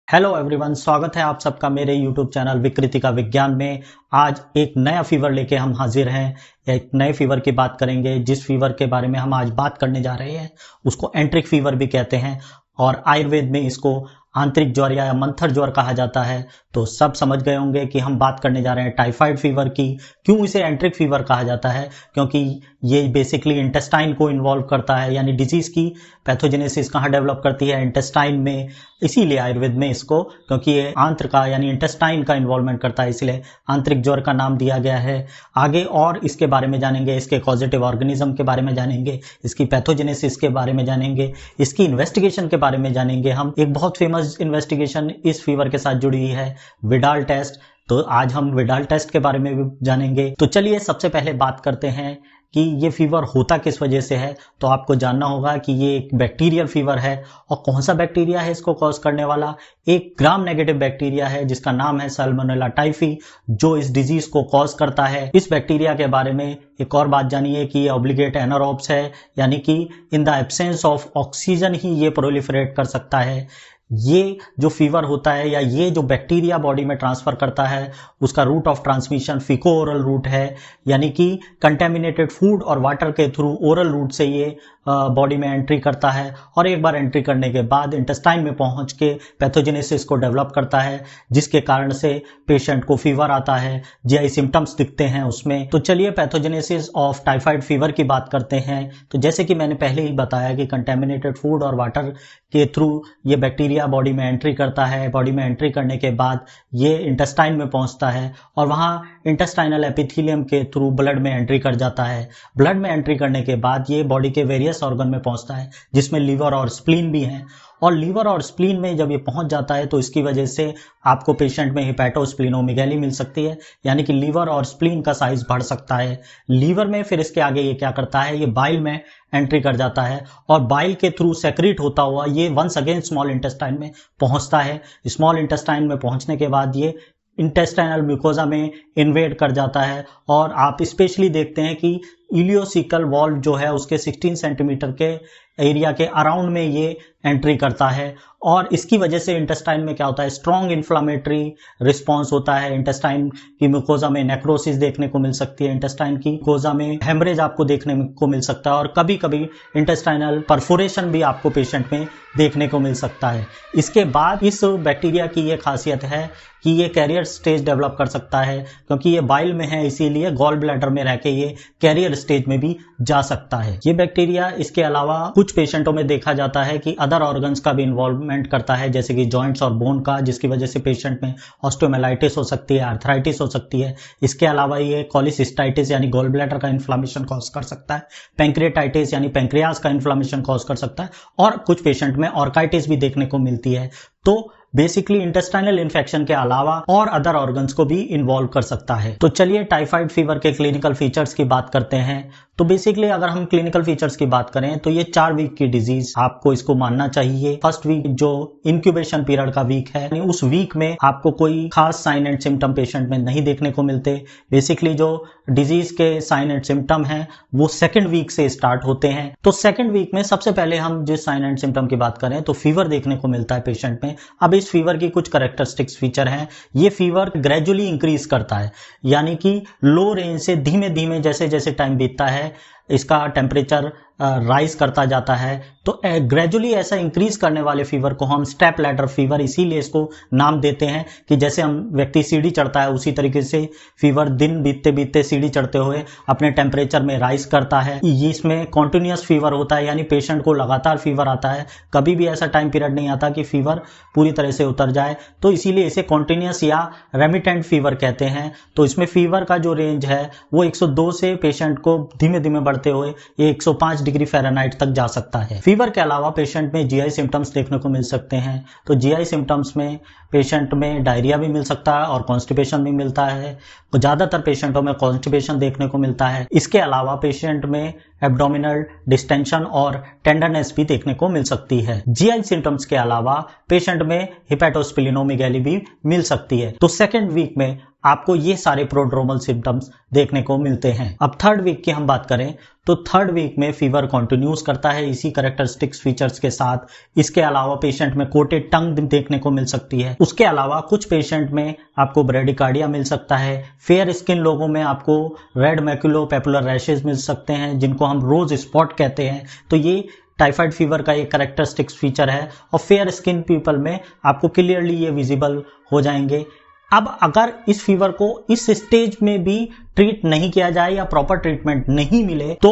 Hello everyone, स्वागत है आप सबका मेरे यूट्यूब चैनल विकृति का विज्ञान में। आज एक नया फीवर लेके हम हाजिर हैं। एक नए फीवर की बात करेंगे। जिस फीवर के बारे में हम आज बात करने जा रहे हैं उसको एंट्रिक फीवर भी कहते हैं और आयुर्वेद में इसको आंतरिक ज्वर या मंथर ज्वर कहा जाता है। तो सब समझ गए होंगे कि हम बात करने जा रहे हैं टाइफाइड फीवर की। क्यों इसे एंट्रिक फीवर कहा जाता है? क्योंकि ये बेसिकली इंटेस्टाइन को इन्वॉल्व करता है, यानी डिजीज की पैथोजेनेसिस कहाँ डेवलप करती है, इंटेस्टाइन में। इसीलिए आयुर्वेद में इसको, क्योंकि ये आंत्र का यानी इंटेस्टाइन का इन्वॉल्वमेंट करता है, इसलिए आंतरिक ज्वर का नाम दिया गया है। आगे और इसके बारे में जानेंगे, इसके कॉजेटिव ऑर्गेनिज्म के बारे में जानेंगे, इसकी पैथोजेनेसिस के बारे में जानेंगे, इसकी इन्वेस्टिगेशन के बारे में जानेंगे। हम एक बहुत फेमस इन्वेस्टिगेशन इस फीवर के साथ जुड़ी हुई है, विडाल टेस्ट। तो आज हम विडाल टेस्ट के बारे में भी जानेंगे। तो चलिए सबसे पहले बात करते हैं कि ये फीवर होता किस वजह से है। तो आपको जानना होगा कि ये एक बैक्टीरियल फीवर है। और कौन सा बैक्टीरिया है इसको कॉज करने वाला? एक ग्राम नेगेटिव बैक्टीरिया है जिसका नाम है सैल्मोनेला टाइफी, जो इस डिजीज को कॉज करता है। इस बैक्टीरिया के बारे में एक और बात जानिए कि ये ऑब्लिगेट एनारोब्स है, यानी कि in the absence of oxygen ही ये प्रोलिफरेट कर सकता है। ये जो फीवर होता है या ये जो बैक्टीरिया बॉडी में ट्रांसफर करता है उसका route of transmission feco oral route है, यानी कि कंटेमिनेटेड फूड और वाटर के थ्रू ओरल रूट से ये बॉडी में एंट्री करता है और एक बार एंट्री करने के बाद इंटेस्टाइन में पहुंच के पैथोजेनेसिस को डेवलप करता है, जिसके कारण से पेशेंट को फीवर आता है, जीआई सिम्टम्स दिखते हैं उसमें। तो चलिए पैथोजेनेसिस ऑफ टाइफाइड फीवर की बात करते हैं। तो जैसे कि मैंने पहले ही बताया कि कंटेमिनेटेड फूड और वाटर के थ्रू ये बैक्टीरिया बॉडी में एंट्री करता है। बॉडी में एंट्री करने के बाद ये इंटेस्टाइन में पहुंचता है और वहां इंटेस्टाइनल एपिथेलियम के थ्रू ब्लड में एंट्री कर जाता है। ब्लड में एंट्री करने के बाद ये बॉडी के वेरियस ऑर्गन में पहुंचता है, जिसमें लीवर और स्प्लीन भी हैं। और लीवर और स्प्लीन में जब ये पहुंच जाता है तो इसकी वजह से आपको पेशेंट में हिपैटोस्प्लीनोमेगैली मिल सकती है, यानी कि लीवर और स्प्लीन का साइज बढ़ सकता है। लीवर में फिर इसके आगे ये क्या करता है, ये बाइल में एंट्री कर जाता है और बाइल के थ्रू सेक्रेट होता हुआ ये वंस अगेन स्मॉल इंटेस्टाइन में पहुंचता है। स्मॉल इंटेस्टाइन में पहुंचने के बाद ये इंटेस्टाइनल म्यूकोजा में इन्वेड कर जाता है और आप स्पेशली देखते हैं कि इलियोसिकल वॉल्व जो है उसके 16 सेंटीमीटर के एरिया के अराउंड में ये एंट्री करता है। और इसकी वजह से इंटेस्टाइन में क्या होता है, स्ट्रॉन्ग इन्फ्लामेटरी रिस्पॉन्स होता है। इंटेस्टाइन की म्यूकोजा में नेक्रोसिस देखने को मिल सकती है, इंटेस्टाइन की म्यूकोजा में हेमरेज आपको देखने को मिल सकता है और कभी कभी इंटेस्टाइनल परफोरेशन भी आपको पेशेंट में देखने को मिल सकता है। इसके बाद इस बैक्टीरिया की ये खासियत है कि ये कैरियर स्टेज डेवलप कर सकता है, क्योंकि ये बाइल में है इसीलिए गॉल ब्लैडर में रह के ये कैरियर स्टेज में भी जा सकता है। ये बैक्टीरिया इसके अलावा कुछ पेशेंटों में देखा जाता है कि अदर ऑर्गन्स का भी इन्वॉल्वमेंट करता है, जैसे कि जॉइंट्स और बोन का, जिसकी वजह से पेशेंट में ऑस्टियोमाइलाइटिस हो सकती है, आर्थराइटिस हो सकती है। इसके अलावा ये कॉलिसिस्टाइटिस यानी गॉल ब्लैडर का इन्फ्लामेशन कॉज कर सकता है, पैंक्रियाटाइटिस यानी पैंक्रियाज का इन्फ्लामेशन कॉज कर सकता है और कुछ पेशेंट में ऑर्काइटिस भी देखने को मिलती है। तो बेसिकली इंटेस्टाइनल इन्फेक्शन के अलावा और अदर ऑर्गन्स को भी इन्वॉल्व कर सकता है। तो चलिए टाइफाइड फीवर के क्लिनिकल फीचर्स की बात करते हैं। तो बेसिकली अगर हम क्लिनिकल फीचर्स की बात करें तो ये 4 वीक की डिजीज आपको इसको मानना चाहिए। फर्स्ट वीक जो इंक्यूबेशन पीरियड का वीक है, यानी उस वीक में आपको कोई खास साइन एंड सिम्टम पेशेंट में नहीं देखने को मिलते। बेसिकली जो डिजीज के साइन एंड सिम्टम हैं वो सेकेंड वीक से स्टार्ट होते हैं। तो सेकेंड वीक में सबसे पहले हम जिस साइन एंड सिम्टम की बात करें तो फीवर देखने को मिलता है पेशेंट में। अब इस फीवर की कुछ कैरेक्टरिस्टिक्स फीचर हैं। ये फीवर ग्रेजुअली इंक्रीज करता है, यानी कि लो रेंज से धीमे धीमे जैसे जैसे टाइम बीतता है इसका टेम्परेचर राइज करता जाता है। तो ग्रेजुअली ऐसा इंक्रीज करने वाले फीवर को हम स्टेप लैडर फीवर इसीलिए इसको नाम देते हैं कि जैसे हम व्यक्ति सीढ़ी चढ़ता है उसी तरीके से फीवर दिन बीतते बीतते सीढ़ी चढ़ते हुए अपने टेम्परेचर में राइज करता है। ये इसमें कॉन्टिन्यूस फीवर होता है, यानी पेशेंट को लगातार फीवर आता है, कभी भी ऐसा टाइम पीरियड नहीं आता कि फीवर पूरी तरह से उतर जाए। तो इसीलिए इसे कॉन्टिन्यूस या रेमिटेंट फीवर कहते हैं। तो इसमें फीवर का जो रेंज है वो 102 से पेशेंट को धीमे धीमे बढ़ते हुए 105 डिग्री फ़ारेनहाइट तक जा सकता है। फीवर के अलावा पेशेंट में जीआई सिम्टम्स देखने को मिल सकते हैं। तो जीआई सिम्टम्स में पेशेंट में डायरिया भी मिल सकता है और कॉन्स्टिपेशन भी मिलता है। तो ज्यादातर पेशेंटों में कॉन्स्टिपेशन देखने को मिलता है। इसके अलावा पेशेंट में एब्डोमिनल डिस्टेंशन और टेंडरनेस भी देखने को मिल सकती है। जीआई सिम्टम्स के अलावा पेशेंट में हिपैटोस्प्लीनोमेगैली भी मिल सकती है। तो सेकेंड वीक में आपको ये सारे प्रोड्रोमल सिम्टम्स देखने को मिलते हैं। अब थर्ड वीक की हम बात करें तो थर्ड वीक में फीवर कंटिन्यूस करता है इसी कैरेक्टरिस्टिक्स फीचर्स के साथ। इसके अलावा पेशेंट में कोटेड टंग देखने को मिल सकती है। उसके अलावा कुछ पेशेंट में आपको ब्रेडिकार्डिया मिल सकता है। फेयर स्किन लोगों में आपको रेड मैक्यूलोपैपुलर रैशेज मिल सकते हैं जिनको हम रोज स्पॉट कहते हैं। तो ये टाइफाइड फीवर का एक कैरेक्टरिस्टिक्स फीचर है और फेयर स्किन पीपल में आपको क्लियरली ये विजिबल हो जाएंगे। अब अगर इस फीवर को इस स्टेज में भी ट्रीट नहीं किया जाए या प्रॉपर ट्रीटमेंट नहीं मिले तो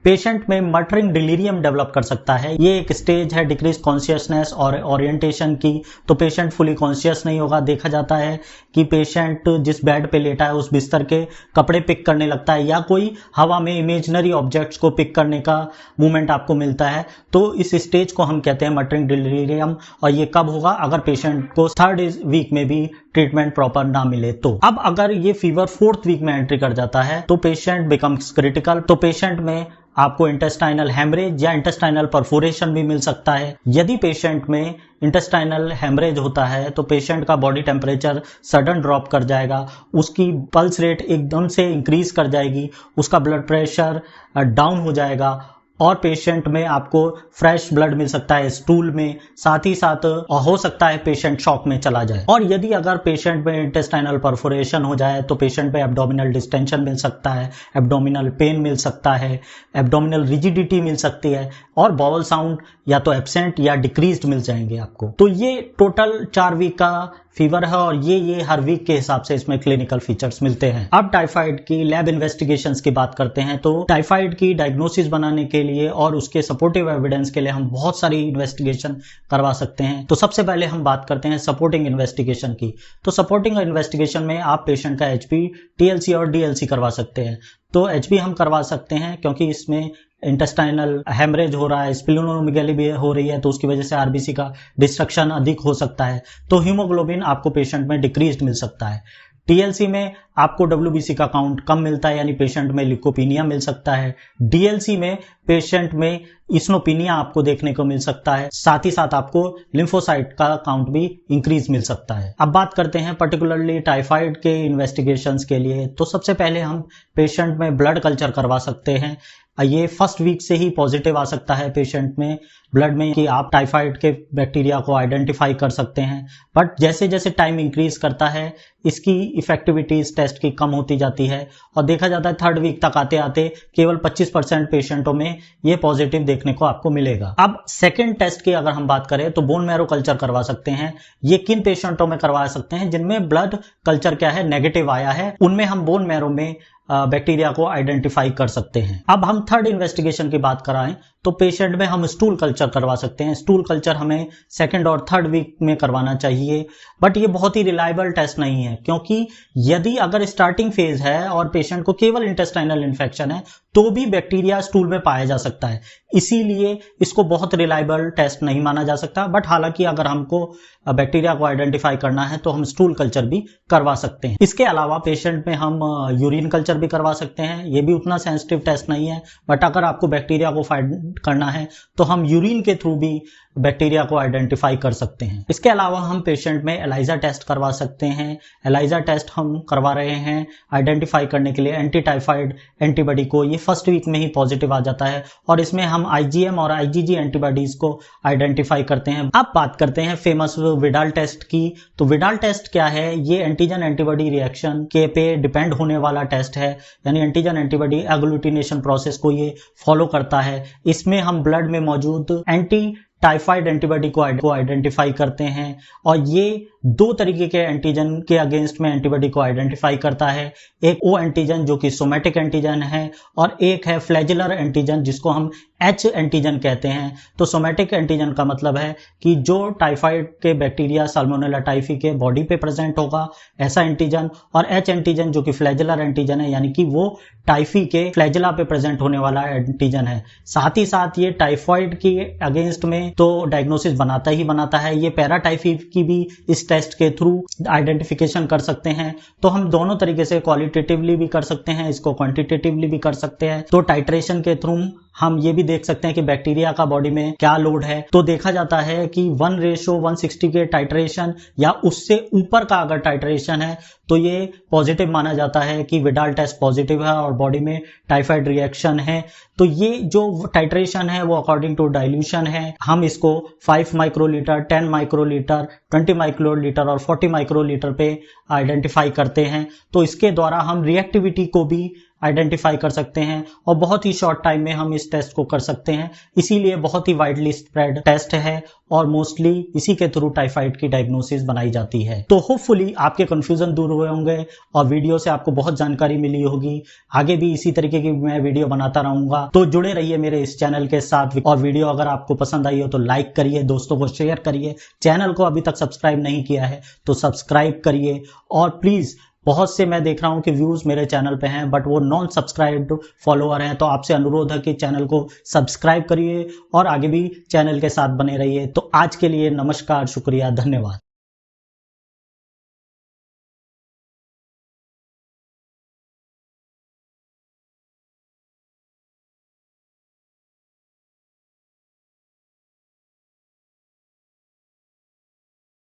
पेशेंट में मटरिंग डिलीरियम डेवलप कर सकता है। ये एक स्टेज है डिक्रीज कॉन्शियसनेस और ओरिएंटेशन की। तो पेशेंट फुली कॉन्शियस नहीं होगा। देखा जाता है कि पेशेंट जिस बेड पे लेटा है उस बिस्तर के कपड़े पिक करने लगता है या कोई हवा में इमेजिनरी ऑब्जेक्ट्स को पिक करने का मूवमेंट आपको मिलता है। तो इस स्टेज को हम कहते हैं मटरिंग डिलीरियम। और ये कब होगा? अगर पेशेंट को थर्ड वीक में भी ट्रीटमेंट प्रॉपर ना मिले तो। अब अगर ये फीवर फोर्थ वीक में एंट्री कर जाता है तो पेशेंट बिकम्स क्रिटिकल। तो पेशेंट में आपको इंटेस्टाइनल हेमरेज या इंटेस्टाइनल परफोरेशन भी मिल सकता है। यदि पेशेंट में इंटेस्टाइनल हेमरेज होता है तो पेशेंट का बॉडी टेम्परेचर सडन ड्रॉप कर जाएगा, उसकी पल्स रेट एकदम से इंक्रीज कर जाएगी, उसका ब्लड प्रेशर डाउन हो जाएगा और पेशेंट में आपको फ्रेश ब्लड मिल सकता है स्टूल में। साथ ही साथ हो सकता है पेशेंट शॉक में चला जाए। और यदि अगर पेशेंट में इंटेस्टाइनल परफोरेशन हो जाए तो पेशेंट में एब्डोमिनल डिस्टेंशन मिल सकता है, एब्डोमिनल पेन मिल सकता है, एब्डोमिनल रिजिडिटी मिल सकती है और बाउल साउंड या तो एब्सेंट या डिक्रीज्ड मिल जाएंगे आपको। तो ये टोटल 4 वीक का फीवर है और ये हर वीक के हिसाब से इसमें क्लिनिकल फीचर्स मिलते हैं। अब टाइफाइड की लैब इन्वेस्टिगेशंस की बात करते हैं। तो टाइफाइड की डायग्नोसिस बनाने के लिए और उसके सपोर्टिव एविडेंस के लिए हम बहुत सारी इन्वेस्टिगेशन करवा सकते हैं। तो सबसे पहले हम बात करते हैं सपोर्टिंग इन्वेस्टिगेशन की। तो सपोर्टिंग इन्वेस्टिगेशन में आप पेशेंट का एचबी, टीएलसी और डीएलसी करवा सकते हैं। तो एचबी हम करवा सकते हैं क्योंकि इसमें इंटेस्टाइनल हेमरेज हो रहा है, स्प्लीनोमेगाली भी हो रही है तो उसकी वजह से आरबीसी का डिस्ट्रक्शन अधिक हो सकता है। तो हीमोग्लोबिन आपको पेशेंट में डिक्रीज्ड मिल सकता है। टीएलसी में आपको डब्ल्यूबीसी का काउंट कम मिलता है यानी पेशेंट में लिकोपीनिया मिल सकता है। डीएलसी में पेशेंट में इस्नोपीनिया आपको देखने को मिल सकता है। साथ ही साथ आपको लिम्फोसाइट का काउंट भी इंक्रीज मिल सकता है। अब बात करते हैं पर्टिकुलरली टाइफाइड के इन्वेस्टिगेशंस के लिए। तो सबसे पहले हम पेशेंट में ब्लड कल्चर करवा सकते हैं। ये फर्स्ट वीक से ही पॉजिटिव आ सकता है पेशेंट में ब्लड में कि आप टाइफाइड के बैक्टीरिया को आइडेंटिफाई कर सकते हैं। बट जैसे जैसे टाइम इंक्रीज करता है इसकी इफेक्टिविटी इस टेस्ट की कम होती जाती है और देखा जाता है थर्ड वीक तक आते आते केवल 25% पेशेंटों में ये पॉजिटिव देखने को आपको मिलेगा। अब सेकेंड टेस्ट की अगर हम बात करें तो बोन मैरो कल्चर करवा सकते हैं। ये किन पेशेंटों में करवा सकते हैं? जिनमें ब्लड कल्चर क्या है नेगेटिव आया है, उनमें हम बोन मैरो में बैक्टीरिया को आइडेंटिफाई कर सकते हैं। अब हम थर्ड इन्वेस्टिगेशन की बात कराएं तो पेशेंट में हम स्टूल कल्चर करवा सकते हैं। स्टूल कल्चर हमें सेकंड और थर्ड वीक में करवाना चाहिए। बट ये बहुत ही रिलायबल टेस्ट नहीं है क्योंकि यदि अगर स्टार्टिंग फेज है और पेशेंट को केवल इंटेस्टाइनल इन्फेक्शन है तो भी बैक्टीरिया स्टूल में पाया जा सकता है। इसीलिए इसको बहुत रिलायबल टेस्ट नहीं माना जा सकता। बट हालांकि अगर हमको बैक्टीरिया को आइडेंटिफाई करना है तो हम स्टूल कल्चर भी करवा सकते हैं। इसके अलावा पेशेंट में हम यूरिन कल्चर भी करवा सकते हैं। ये भी उतना सेंसिटिव टेस्ट नहीं है बट अगर आपको बैक्टीरिया को फाइंड करना है तो हम यूरिन के थ्रू भी बैक्टीरिया को आइडेंटिफाई कर सकते हैं। इसके अलावा हम पेशेंट में एलाइजा टेस्ट करवा सकते हैं। एलाइजा टेस्ट हम करवा रहे हैं आइडेंटिफाई करने के लिए एंटी टाइफाइड एंटीबॉडी को। ये फर्स्ट वीक में ही पॉजिटिव आ जाता है और इसमें हम आईजीएम और आईजीजी एंटीबॉडीज को आइडेंटिफाई करते हैं। अब बात करते हैं फेमस विडाल टेस्ट की। तो विडाल टेस्ट क्या है? ये एंटीजन एंटीबॉडी रिएक्शन के पे डिपेंड होने वाला टेस्ट है यानी एंटीजन एंटीबॉडी एग्लूटिनेशन प्रोसेस को ये फॉलो करता है। इसमें हम ब्लड में मौजूद एंटी टाइफाइड एंटीबॉडी को आइडेंटिफाई करते हैं और ये 2 तरीके के एंटीजन के अगेंस्ट में एंटीबॉडी को आइडेंटिफाई करता है। एक वो एंटीजन जो कि सोमैटिक एंटीजन है और एक है फ्लैजिलर एंटीजन जिसको हम एच एंटीजन कहते हैं। तो सोमैटिक एंटीजन का मतलब है कि जो टाइफाइड के बैक्टीरिया साल्मोनेला टाइफी के बॉडी पे प्रेजेंट होगा ऐसा एंटीजन, और एच एंटीजन जो कि फ्लैजिलर एंटीजन है यानी कि वो टाइफी के फ्लैजिला पे प्रेजेंट होने वाला एंटीजन है। साथ ही साथ ये टाइफाइड के अगेंस्ट में तो डायग्नोसिस बनाता ही बनाता है। ये पैराटाइफी की भी इस टेस्ट के थ्रू आइडेंटिफिकेशन कर सकते हैं। तो हम दोनों तरीके से क्वालिटेटिवली भी कर सकते हैं, इसको क्वांटिटेटिवली भी कर सकते हैं। तो टाइट्रेशन के थ्रू हम ये भी देख सकते हैं कि बैक्टीरिया का बॉडी में क्या लोड है। तो देखा जाता है कि 1:160 के टाइट्रेशन या उससे ऊपर का अगर टाइट्रेशन है तो ये पॉजिटिव माना जाता है कि विडाल टेस्ट पॉजिटिव है और बॉडी में टाइफाइड रिएक्शन है। तो ये जो टाइट्रेशन है वो अकॉर्डिंग टू डाइल्यूशन है। हम इसको 5 माइक्रोलीटर, 10 माइक्रोलीटर, 20 माइक्रोलीटर और 40 माइक्रोलीटर पे आइडेंटिफाई करते हैं। तो इसके द्वारा हम रिएक्टिविटी को भी आइडेंटिफाई कर सकते हैं और बहुत ही शॉर्ट टाइम में हम इस टेस्ट को कर सकते हैं। इसीलिए बहुत ही वाइडली स्प्रेड टेस्ट है और मोस्टली इसी के थ्रू टाइफाइड की डायग्नोसिस बनाई जाती है। तो होपफुली आपके कंफ्यूजन दूर हुए होंगे और वीडियो से आपको बहुत जानकारी मिली होगी। आगे भी इसी तरीके की मैं वीडियो बनाता रहूंगा, तो जुड़े रहिए मेरे इस चैनल के साथ। और वीडियो अगर आपको पसंद आई हो तो लाइक करिए, दोस्तों को शेयर करिए। चैनल को अभी तक सब्सक्राइब नहीं किया है तो सब्सक्राइब करिए। और प्लीज, बहुत से मैं देख रहा हूं कि व्यूज मेरे चैनल पे हैं बट वो नॉन सब्सक्राइब्ड फॉलोअर हैं, तो आपसे अनुरोध है कि चैनल को सब्सक्राइब करिए और आगे भी चैनल के साथ बने रहिए। तो आज के लिए नमस्कार, शुक्रिया, धन्यवाद।